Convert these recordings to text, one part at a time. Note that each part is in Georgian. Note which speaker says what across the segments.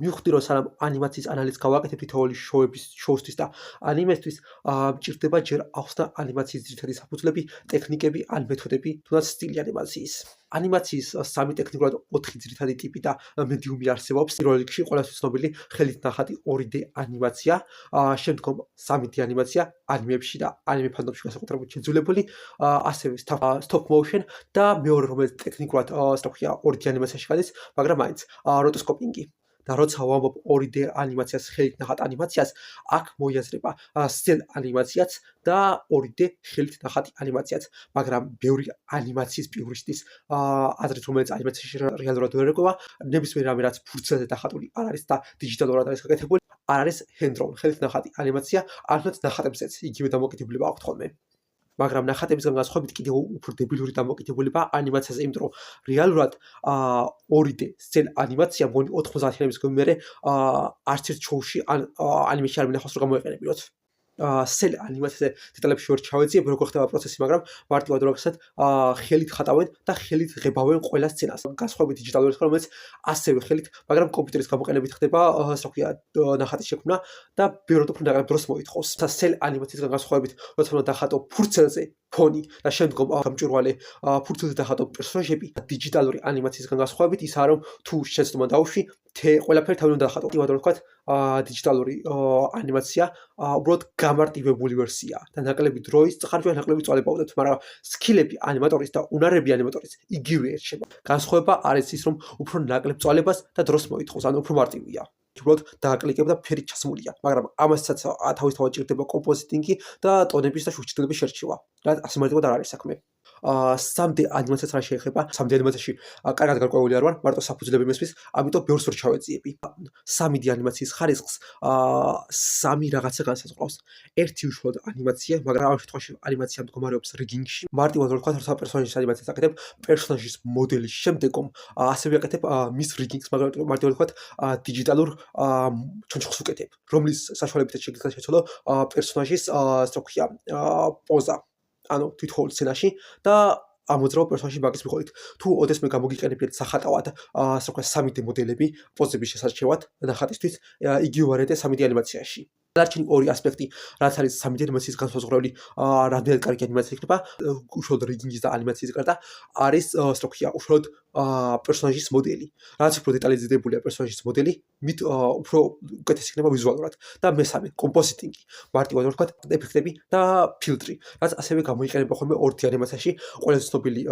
Speaker 1: მივხვდი რომ სანამ ანიმაციის ანალიზს გავაკეთებ თითოეული შოუსთვის და ანიმესთვის მჭირდება ჯერ ახსნა ანიმაციის ძირითადი საფუძვლები, ტექნიკები ან მეთოდები, თუნდაც სტილი ანიმაციის. ანიმაციის სამი ტექნიკურად 4 ძირითადი ტიპი და მედიუმი არსებობს. პირველ რიგში ყველასთვის ცნობილი ხელით ნახატი 2D ანიმაცია, შემდგომ 3D ანიმაცია ანიმეებში და ანიმე ფანტომში განსაკუთრებით შეძულებული, ასევე stop motion და მეორე რომელიც ტექნიკურად 2D ანიმაციაში გადის, მაგრამ მაინც როტოსკოპინგი. და როცა ვამბობ 2D ანიმაციას, ხელით ნახატ ანიმაციას, აქ მოიაზრება cel ანიმაციაც და 2D ხელით ნახატი ანიმაციაც, მაგრამ ბევრი ანიმაციის პიურისტის აზრით, რომელიც ანიმაციაში რეალურად ვერ ეგოვა, ნებისმიერ რამე რაც ფურცელზე დახატული არ არის და დიჯიტალურად არის გაკეთებული, არ არის hand-drawn ხელით ნახატი ანიმაცია, არც ნახატებზეც იგივე დამოკიდებულება აქვთ ხოლმე. მაგრამ ნახატებისგან განსხვავებით კიდევ უფრო დებილური დამოკიდებულება ანიმაციაზე, იმიტომ რომ რეალურად 2D cel ანიმაცია მგონი 90-იანების მერე არც ერთ შოუში ანიმეში არ მინახავს რომ გამოეყენებინოთ. cel ანიმაციაზე დეტალებში ვერ ჩავეძიებ როგორ ხდება პროცესი, მაგრამ მარტივად როგორცად ხელით ხატავენ და ხელით ღებავენ ყველა სცენას. განსხვავებით დიჯიტალურისგან, რომელიც ასევე ხელით, მაგრამ კომპიუტერის გამოყენებით ხდება, ნახატის შექმნა და ბევრად უფრო ნაკლებ დროს მოითხოვს. cel ანიმაციისგან განსხვავებით, როცა უნდა დახატო ფურცელზე ფონი და შემდგომ გამჭვირვალე ფურცელზე დახატო პერსონაჟები, დიჯიტალური ანიმაციისგან განსხვავებით ისაა რომ თუ შეცდომა დაუშვი, ყველაფერი თავი უნდა დახატო. მარტივად რომ ვთქვათ, დიჯიტალური ანიმაცია უბრალოდ გამარტივებული ვერსია და ნაკლები დროის წყარჯვა, ნაკლები წვალება უდებთ, მაგრამ სკილები ანიმატორის და უნარები ანიმატორის იგივე ერჩება. განსხვავება არის ის, რომ უფრო ნაკლებ წვალებას და დროს მოითხოვს, ანუ უფრო მარტივია. უბრალოდ დააკლიკებ და ფერი ჩასმულია, მაგრამ ამასაც თავისთავად ჭირდება კომპოზიტინგი და ტონების და შუქჩილების შერჩევა. რა ასე მარტივად არ არის საქმე. 3D ანიმაციას რა შეეხება, 3D ანიმაციაში კარგად გარკვეული არ ვარ, მარტო საფუძვლები მესმის, ამიტომ ბევრს ვერ ჩავეძიები. 3D ანიმაციის ხარისხს 3 რაღაცა განსაზღვრავს. ერთი უშუალოდ ანიმაცია, მაგრამ ამ შემთხვევაში ანიმაცია მდგომარეობს რიგინგში. მარტივად რომ ვთქვათ, როცა პერსონაჟის ანიმაციას აკეთებ, პერსონაჟის მოდელის შემდეგომ ასევე აკეთებ მის რიგინგს, მაგრამ მარტივად ვთქვათ, დიჯიტალურ ჩონჩხს უკეთებ, რომლის საშუალებითაც შეგიძლიათ შეცვალო პერსონაჟის პოზა. ანუ თითოეულ სცენაში და ამოძრავ პერსონაჟის მაგის მიხედვით. თუ ოდესმე გამოგიყენებიათ სახატავად 3D მოდელები პოზების შესარჩევად ნახატისთვის, იგივე ვარიანტია 3D ანიმაციაში. დარჩენი ორი ასპექტი, რაც არის 3D ანიმაციის განსაზღვრელი, რამდენად კარგი ანიმაცია იქნება, უშუალოდ რიგინგის და ანიმაციის გარდა, არის უშუალოდ პერსონაჟის მოდელი. რაც უფრო დეტალიზებულია პერსონაჟის მოდელი, მით უფრო უკეთესი იქნება ვიზუალურად. და მესამე, კომპოზიტინგი. მარტივად რომ ვთქვათ, ეფექტები და ფილტრი, რაც ასევე გამოიყენება ხოლმე 2D ანიმაციაში. ყველაზე ცნობილი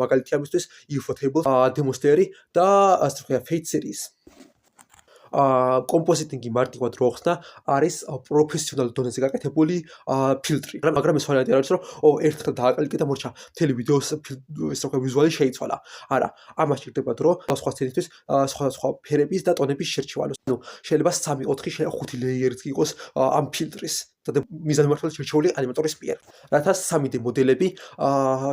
Speaker 1: მაგალითი ამისთვის Ufotable, Demon Slayer და Fate series. კომპოზიტინგი მარტივად რო ხსნა არის პროფესიონალ დონეზე გაკეთებული ფილტრი. მაგრამ ეს ვარიანტი არის რომ ერთხელ დააკლიკე და მორჩა მთელი ვიდეოს ვიზუალი შეიცვალა. არა, ამას ჭირდება დრო სხვა სცენისთვის სხვადასხვა ფერების და ტონების შერჩევა. ანუ შეიძლება 3, 4, 5 ლეიერიც იყოს ამ ფილტრის. და მიზანმიმართულად შერჩეული ანიმატორის მიერ, რათა 3D მოდელები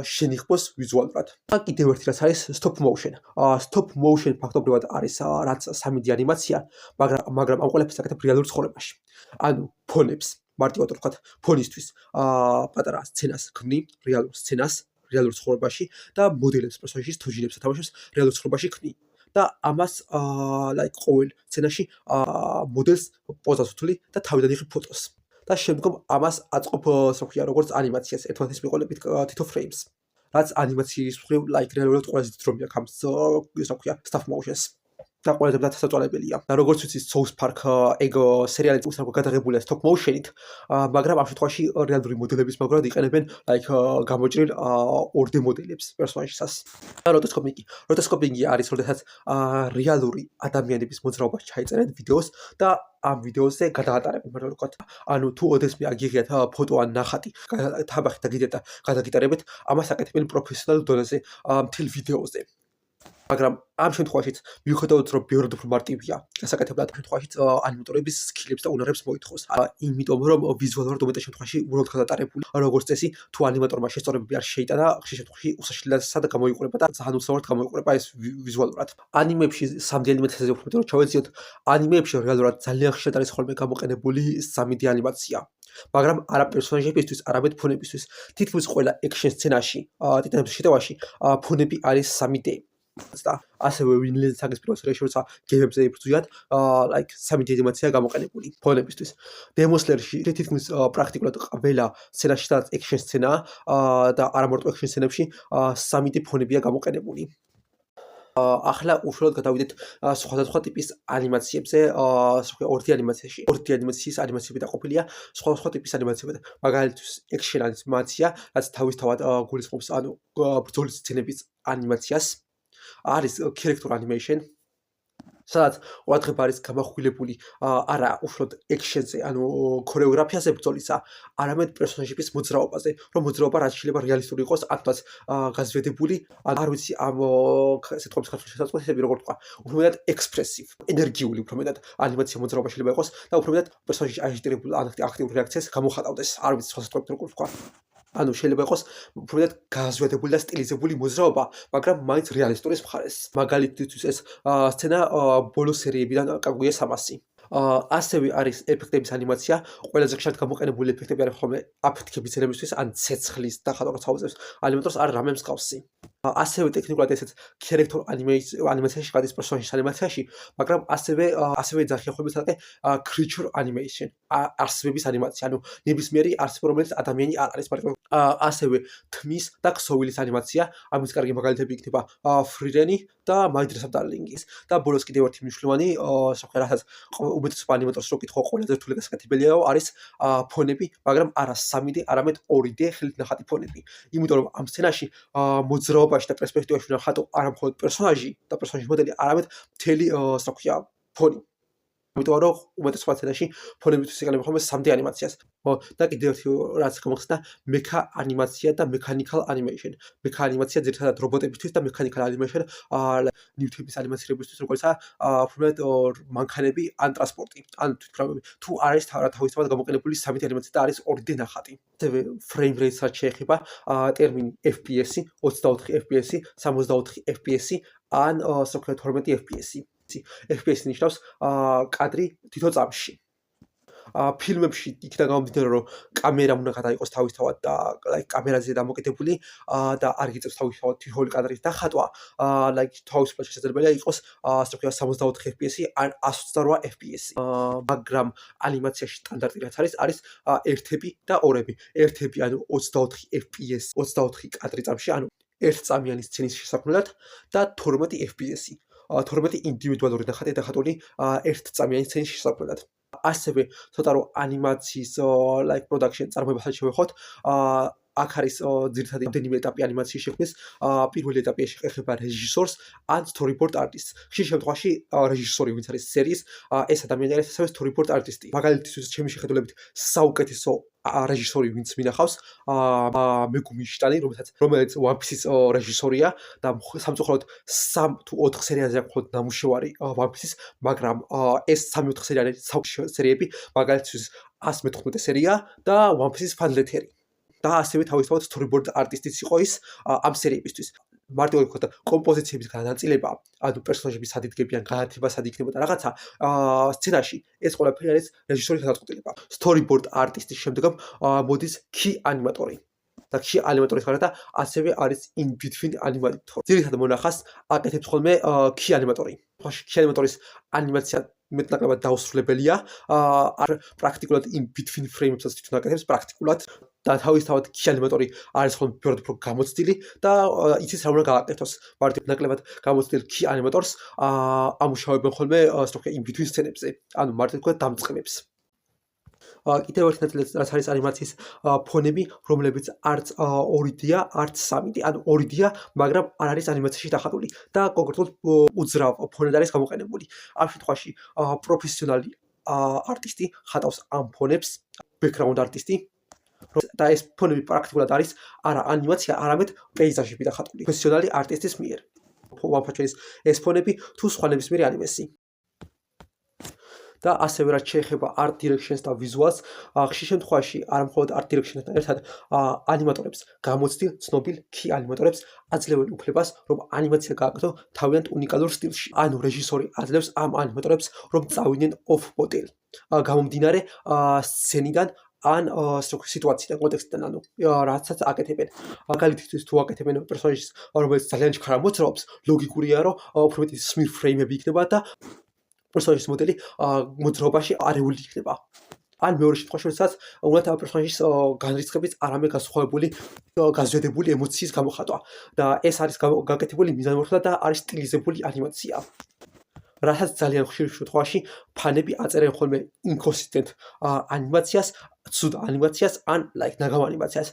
Speaker 1: შენიხბოს ვიზუალურად. კიდევ ერთი რაც არის stop motion. Stop motion ფაქტობრივად არის რაც 3D ანიმაცია, მაგრამ ამ ყველაფერს აკეთებ რეალურ ცხოვრებაში. ანუ ფონებს, მარტივად რომ ვთქვათ, ფონისთვის პატარა სცენას ქმნი, რეალურ სცენას, რეალურ ცხოვრებაში და მოდელებს პერსონაჟის თოჯინებს და თამაშებს რეალურ ცხოვრებაში ქმნი. და ამას ყოველ სცენაში მოდელს პოზას ვთვლი და თავიდან იღებ ფოტოს. და შემდგომ ამას აწყობ როგორც ანიმაციას ერთმანეთის მიყოლებით თითო ფრეიმს. რაც ანიმაციის მხრივ რეალურად ყველაზე დიდ როლი აქვს stop motion-ს. და ყველაზე დასაწვალებელია. და როგორც ვიცით, South Park ეგ სერიალი უცნაურად გადაღებულია stop motion-ით, მაგრამ ამ შემთხვევაში რეალური მოდელების მაგრად იყენებენ გამოჭრილ 2D მოდელებს პერსონაჟისას. და როტოსკოპინგი არის, როდესაც რეალური ადამიანების მოძრაობას ჩაიწერენ ვიდეოს და ამ ვიდეოზე გადაატარებენ, მაგრამ ვთქვათ, ანუ თუ ოდესმე აგიღიათ ფოტო ან ნახატი, თაბახით და გადაგიტარებთ, ამას აკეთებენ პროფესიონალურ დონეზე მთელ ვიდეოზე. მაგრამ ამ შემთხვევაშიც მიუხედავად რომ ბევრად უფრო მარტივია გასაკეთებლად, ამ შემთხვევაშიც ანიმატორების სკილებს და უნარებს მოითხოვს. იმიტომ რომ ვიზუალურად უმეტეს შემთხვევაში უბრალოდ გადატარებული, როგორც წესი, თუ ანიმატორმა შესწორებები არ შეიტანა, ხშირ შემთხვევაში უსაშლელად გამოიყურება და ძალიან უცნაურად გამოიყურება ეს ვიზუალურად. ანიმეებში 3D ანიმაციაზე უფრო მეტად რომ ჩავეციოთ, ანიმეებში რეალურად ძალიან ხშირად არის ხოლმე გამოყენებული 3D ანიმაცია. მაგრამ არა პერსონაჟებისთვის, არამედ ფონებისთვის. თითქმის ყველა ექშენ სცენაში, ტიტანების შეტევაში, ფონები არის 3D. და ასევე ვინლენდ საგის პირველ სერიაში როცა გემებზე იბრძვიათ, like 3D ანიმაცია გამოყენებული ფონებისთვის. დემოსლერში თითქმის პრაქტიკულად ყველა სცენაში და ექშენ სცენაა და არა მარტო ექშენ სცენებში 3D ფონებია გამოყენებული. ახლა უშუალოდ გადავიდეთ სხვადასხვა ტიპის ანიმაციებზე, ორდი ანიმაციაში. ორდი ანიმაციის ანიმაციები დაყოფილია სხვადასხვა ტიპის ანიმაციებად. მაგალითად, ექშენ ანიმაცია, რაც თავისთავად გულისხმობს ანუ ბრძოლის სცენების ანიმაციას. არის character animation, სადაც ყურადღება არის გამახვილებული არა უშუალოდ ექშენზე, ანუ ქორეოგრაფიაზე ბრძოლისა, არამედ პერსონაჟების მოძრაობაზე, რომ მოძრაობა რაც შეიძლება რეალისტური იყოს, ათაც გაზვედებული, არ ვიცი ამ სიტყვების ქართულ შესაძლებლობები როგორ თქვა, უფრო მეტად ექსპრესივ, ენერგიული, უფრო მეტად ანიმაცია მოძრაობა შეიძლება იყოს და უფრო მეტად პერსონაჟი აჟიტირებულ აქტიურ რეაქციას გამოხატავდეს, არ ვიცი სხვა სიტყვებით როგორ თქვა. ანუ შეიძლება იყოს უფრო მეტად გაზვედებული და სტილიზებული მოძრაობა, მაგრამ მაინც რეალისტურის მხარეს. მაგალითისთვის ეს სცენა ბოლო სერიებიდან კაგუია 300. ასევე არის ეფექტების ანიმაცია, ყველაზე ხშირად გამოყენებული ეფექტები არის ხოლმე აფეთქების ძელებისთვის, ან ცეცხლის და ხატვას აუწევს ანიმატორს არ რამე მსგავსი. ასევე ტექნიკურად ესეც character animation-ში გადის პერსონაჟის ანიმაციაში, მაგრამ ასევე ძახიახობებს აკეთე creature animation, არსებების ანიმაცია, ანუ ნებისმიერი არსება, რომელიც ადამიანი არ არის, მაგრამ ასევე თმის და ქსოვილის ანიმაცია, ამის კარგი მაგალითები იქნება Free-Ren და My Dress Up Darling-ი და ბოლოს კიდევ ერთი მნიშვნელოვანი რასაც უმეტესობა ანიმატორს რო კითხო ყველაზე რთული გასაკეთებელია არის ფონები, მაგრამ არა 3D, არამედ 2D ხელით ნახატი ფონები. იმიტომ რომ ამ სცენაში მოძრაობაში და პერსპექტივაში ნახატო არა მხოლოდ პერსონაჟი და პერსონაჟის მოდელი, არამედ მთელი ფონი. იმიტომ რომ უმეტესობა სცენაში ფონებისთვის იყენებენ ხოლმე 3D ანიმაციას. და კიდევ ერთი რაც გამოხსნა მექა ანიმაცია და მექანიკალ ანიმეიშენ. მექა ანიმაცია ძირითადად რობოტებისთვის და მექანიკალ ანიმეიშენ ნივთების ანიმაციებისთვის, როგორიცაა მანქანები ან ტრანსპორტი, ან თვითმფრინავები. თუ არის თავისთავად გამოყენებული 3D ანიმაცია და არის 2D ნახატი. ასევე frame rate-საც შეეხება ტერმინი FPS, 24 FPS, 64 FPS ან 12 FPS. FPS ნიშნავს კადრი თითო წამში. ფილმებში იქიდან გამომდინარე, რომ კამერა უნდა გადაიყოს თავისთავად და კამერაზე დამოკიდებული და არ გიწევს თავისთავად თითოეული კადრის დახატვა, თავისუფლად შესაძლებელია იყოს 64 FPS ან 128 FPS. მაგრამ ანიმაციაში სტანდარტი რაც არის ერთები და ორები. ერთები ანუ 24 FPS, 24 კადრი წამში, ანუ ერთწამიანი სცენის შესაქმნელად და 12 FPS. 12 ინდივიდუალური ნახატი დახატული ერთწამიანი სცენის შესაქმნელად. ასევე ცოტა რომ ანიმაციის production წარმოებასაც შევეხოთ, აქ არის ძირითადად რამდენიმე ეტაპი ანიმაციის შექმნის. პირველი ეტაპი ეხება რეჟისორს ან storyboard artist-ს. ხშირ შემთხვევაში რეჟისორი, ვინც არის სერიის, ეს ადამიანი არის ასევე storyboard artist-ი. მაგალითისთვის, ჩემი შეხედულებით, საუკეთესო რეჟისორი, ვინც მინახავს, მეგუმი შტანი, რომელიც One Piece-ის რეჟისორია და სამწუხაროდ 3 თუ 4 სერიაზე აქვს მხოლოდ ნამუშევარი One Piece-ის, მაგრამ ეს 3-4 სერიები, მაგალითთვის 114 სერია და One Piece-ის Fan Letter-ი. და ასევე თავისთავად storyboard artist-იც იყო ის ამ სერიებისთვის. მარტივად ვთქვათ, კომპოზიციების განაწილება, ანუ პერსონაჟების სად იდგებიან, განათება სად იქნება და რაღაცა სცენაში ეს ყველაფერი არის რეჟისორის გადაწყვეტილება. storyboard artist-ის შემდგომ მოდის key animator-ი. და key animator-ის გარდა ასევე არის in between animator. ძირითადად მონახას აკეთებს ხოლმე key animator-ი. key animator-ის ანიმაცია მეტნაკლებად დაუსრულებელია, პრაქტიკულად in between frame-ებსაც თვითონ აკეთებს პრაქტიკულად. და თავისთავად key animator-ი არის ხოლმე უფრო გამოცდილი და იცის რა უნდა გააკეთოს. მარტივ ნაკლებად გამოცდილ key animator-ს ამუშავებენ ხოლმე in between სცენებზე, ანუ მარტივ ვთქვათ დამწყებებს. კიდევ ერთი ნაწილი რაც არის ანიმაციის ფონები, რომლებიც არც 2D-ია, არც 3D, ანუ 2D-ია, მაგრამ არ არის ანიმაციაში დახატული და კონკრეტულად უძრავ ფონად არის გამოყენებული. ამ შემთხვევაში პროფესიონალი არტისტი ხატავს ამ ფონებს, background არტისტი და ეს ფონები პრაქტიკულად არის არა ანიმაცია, არამედ პეიზაჟები დახატული პროფესიონალი არტისტის მიერ. ვამფაჩელის ეს ფონები თუ სხვა ნებისმიერი ანიმესი. და ასევე რაც შეეხება art directions და visuals, ხშირ შემთხვევაში არა მხოლოდ art directions-თან ერთად ანიმატორებს, გამოცდილ ცნობილ key ანიმატორებს აძლევენ უფლებას, რომ ანიმაცია გააკეთონ თავიანთ უნიკალურ სტილში. ანუ რეჟისორი აძლევს ამ ანიმატორებს, რომ წავიდნენ off model. გამომდინარე სცენიდან ან სიტუაციიდან, კონტექსტიდან, ანუ რაცაც აკეთებენ. მაგალითისთვის თუ აკეთებენ პერსონაჟის, რომელიც ძალიან ჩქარა მოძრაობს, ლოგიკურია, რომ უფრო მეტი smooth frame-ები იქნება და პერსონაჟის მოდელი მოძრაობაში არეული იქნება. ან მეორე შემთხვევაში, როდესაც უნდათ ამ პერსონაჟის განრისხებით არამე განსხვავებული გაზრდებული ემოციის გამოხატვა და ეს არის გაკეთებული მიზანმიმართულად და არის სტილიზებული ანიმაცია. რასაც ძალიან ხშირ შემთხვევაში ფანები აწერენ ხოლმე inconsistent ანიმაციას, ცუდ ანიმაციას ან ნაგავ ანიმაციას.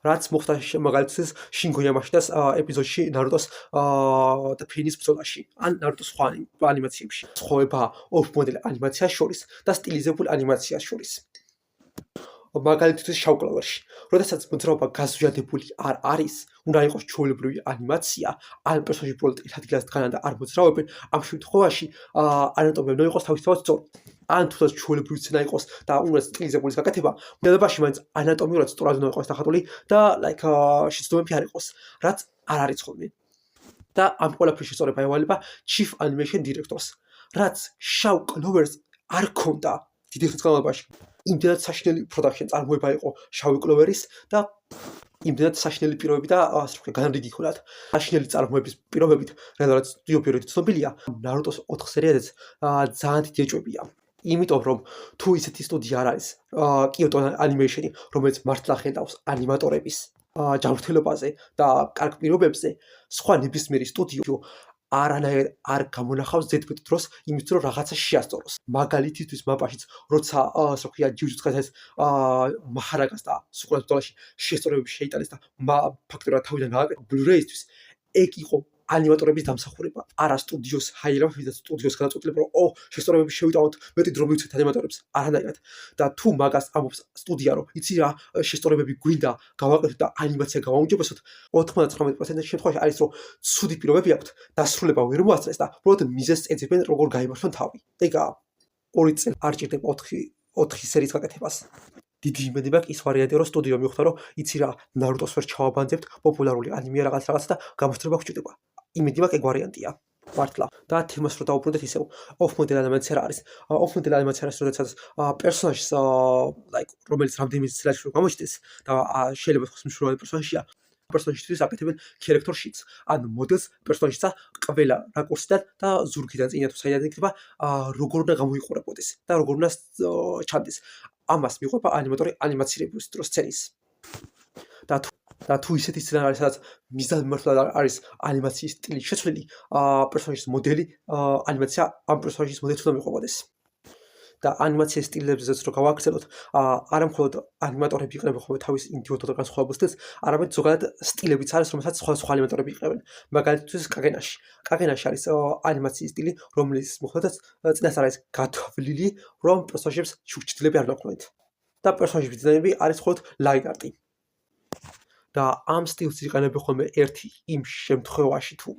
Speaker 1: რაც მოხდა მაგალითად შინ გოიამაშიდას ეპიზოდში ნარუტოს და ფინის ბრძოლაში ან ნარუტოს სხვა ანიმაციებში. სხვაობა off model ანიმაციას შორის და სტილიზებულ ანიმაციას შორის. მაგალითად შავკლავერში, როდესაც მოძრაობა გაზვიადებული არ არის, უნდა იყოს ჩვეულებრივი ანიმაცია, ან პერსონაჟი უბრალოდ ერთ ადგილას დგანან და არ მოძრაობენ, ამ შემთხვევაში ანატომია უნდა იყოს თავისთავად სწორი. ან თუნდაც ჩვეულებრივი სცენა იყოს და უნდა სტილიზებული გაკეთება, მდელობაში მაინც ანატომიურად სწორად უნდა იყოს დახატული და შეცდომები არ იყოს, რაც არ არის ხოლმე. და ამ ყველაფრის შესწორება ევალება chief animation directors, რაც შავ კლოვერს არ ქონდა დიდი ხნის განმავლობაში. იმდენად საშინელი production წარმოება იყო შავი კლოვერის და იმდენად საშინელი პირობები და განრიგი ჰქონდათ. საშინელი წარმოების პირობებით, რაც სტუდიო პირობებით ცნობილია, ნარუტოს 4 სერიაზეც ძალიან დიდი ეჭვებია. იმიტომ რომ თუ ისეთი სტუდია არ არის, კიოტო ანიმეიშენი, რომელიც მართლა ხედავს ანიმატორების ჯანმრთელობაზე და კარგ პირობებზე, სხვა ნებისმიერი სტუდიო არანაირად არ გამონახავს ზედმეტ დროს იმისთვის რომ რაღაცა შეასწოროს. მაგალითისთვის მაპაშიც როცა ჯიუჯუტსუ კაისენის მაჰარაგას და სუკუნას ბრძოლაში შესწორებები შეიტანეს და ფაქტორად თავიდან გააკეთა ბლუ-რეისთვის, ეგ იყო ანიმატორების დამსახურება, არა სტუდიოს ჰაიერება და სტუდიოს გადაწყვეტილება რომ შესწორებები შევიტანოთ, მეტი დრო მივცეთ ანიმატორებს, არანაირად. და თუ მაგას ამობს სტუდია რომ იცი რა შესწორებები გვინდა გავაკეთოთ და ანიმაცია გავაუმჯობესოთ, 99% შემთხვევაში არის რომ ცუდი პირობები აქვთ, დასრულება ვერ მოასწრეს და უბრალოდ მიზეზს ეძებენ როგორ გაიმართონ თავი. ეგაა 2 წელი არ ჭირდება 4 სერიის გაკეთებას. დიდი იმედი მაქვს ის ვარიანტი რომ სტუდიო მიხვდა რომ იცი რა ნარუტოს ვერ ჩავაბანძებთ, პოპულარული ანიმეა რაღაც და გამოსწრება გვჭირდება. იმედი მაქვს ეგ ვარიანტია. მართლა. და თემას რო დავუბრუნდეთ ისევ off model ანიმაცია რა არის? off model ანიმაცია არის როდესაც პერსონაჟს რომელიც რამდენიმე სცენაში რო გამოჩნდეს და შეიძლება თქვას მნიშვნელოვანი პერსონაჟია, პერსონაჟისთვის აკეთებენ character sheets, ან მოდელს პერსონაჟისა ყველა რაკურსიდან და ზურგიდან წინა თუ საიდან იქნება როგორ უნდა გამოიყურებოდეს და როგორ უნდა ჩანდეს. ამას მიყვება ანიმატორი ანიმაციების დროს სცენის. და თუ ისეთი სცენა არის, სადაც მიზანმიმართულად არის ანიმაციის სტილი შეცვლილი, პერსონაჟის მოდელი ანიმაცია ამ პერსონაჟის მოდელს უნდა მიყვებოდეს. და ანიმაციის სტილებზეც რო გავაგრძელოთ, არა მხოლოდ ანიმატორები იყენებენ ხოლმე თავის ინდივიდუალურ განსხვავებულ სტილს, არამედ ზოგადად სტილებიც არის, რომელსაც სხვა ანიმატორები იყენებენ. მაგალითად კაგენაში. კაგენაში არის ანიმაციის სტილი, რომელიც მოხდათ წინასწარ არის გათვლილი, რომ პერსონაჟებს ჩუქჩილები არ ნახვდეთ. და პერსონაჟების დიზაინები არის მხოლოდ ლაინ არტი. და ამ სტილს იყენებენ ხოლმე ერთი იმ შემთხვევაში თუ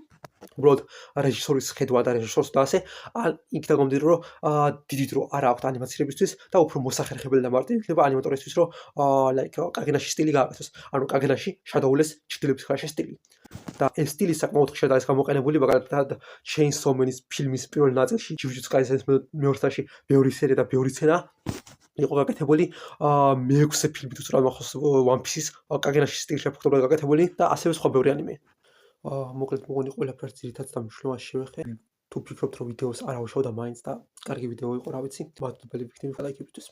Speaker 1: უბრალოდ რეჟისორის ხედვა და რეჟისორს და ასე, ან იქ დაგომდიდრო რომ დიდი დრო არ აქვს ანიმაციებისთვის და უფრო მოსახერხებელი და მარტივი იქნება ანიმატორისთვის რომ კაგენაში სტილი გააკეთოს. ანუ კაგენაში შადოულეს ჩრდილების ხარშე სტილი. და ეს სტილი საკმაოდ ხშირად არის გამოყენებული, მაგალითად Chainsaw Man-ის ფილმის პირველ ნაწილში, ჯიუჯუტსუ კაისენის მეორსაში ბევრი სერია და ბევრი სცენა იყო გაკეთებული მე-6 ფილმი თუ სწორად მახსოვს One Piece-ის კაგენაში სტილში ფაქტობრივად გაკეთებული და ასევე სხვა ბევრი ანიმე. მოკლედ მოგონი ყველაფერს ძირითადად და მნიშვნელოვანს შევეხე. თუ ფიქრობთ რომ ვიდეოს არ ავშავ და მაინც და კარგი ვიდეო იყო, რა ვიცი, მადლობელი ვიქნები ლაიქებისთვის.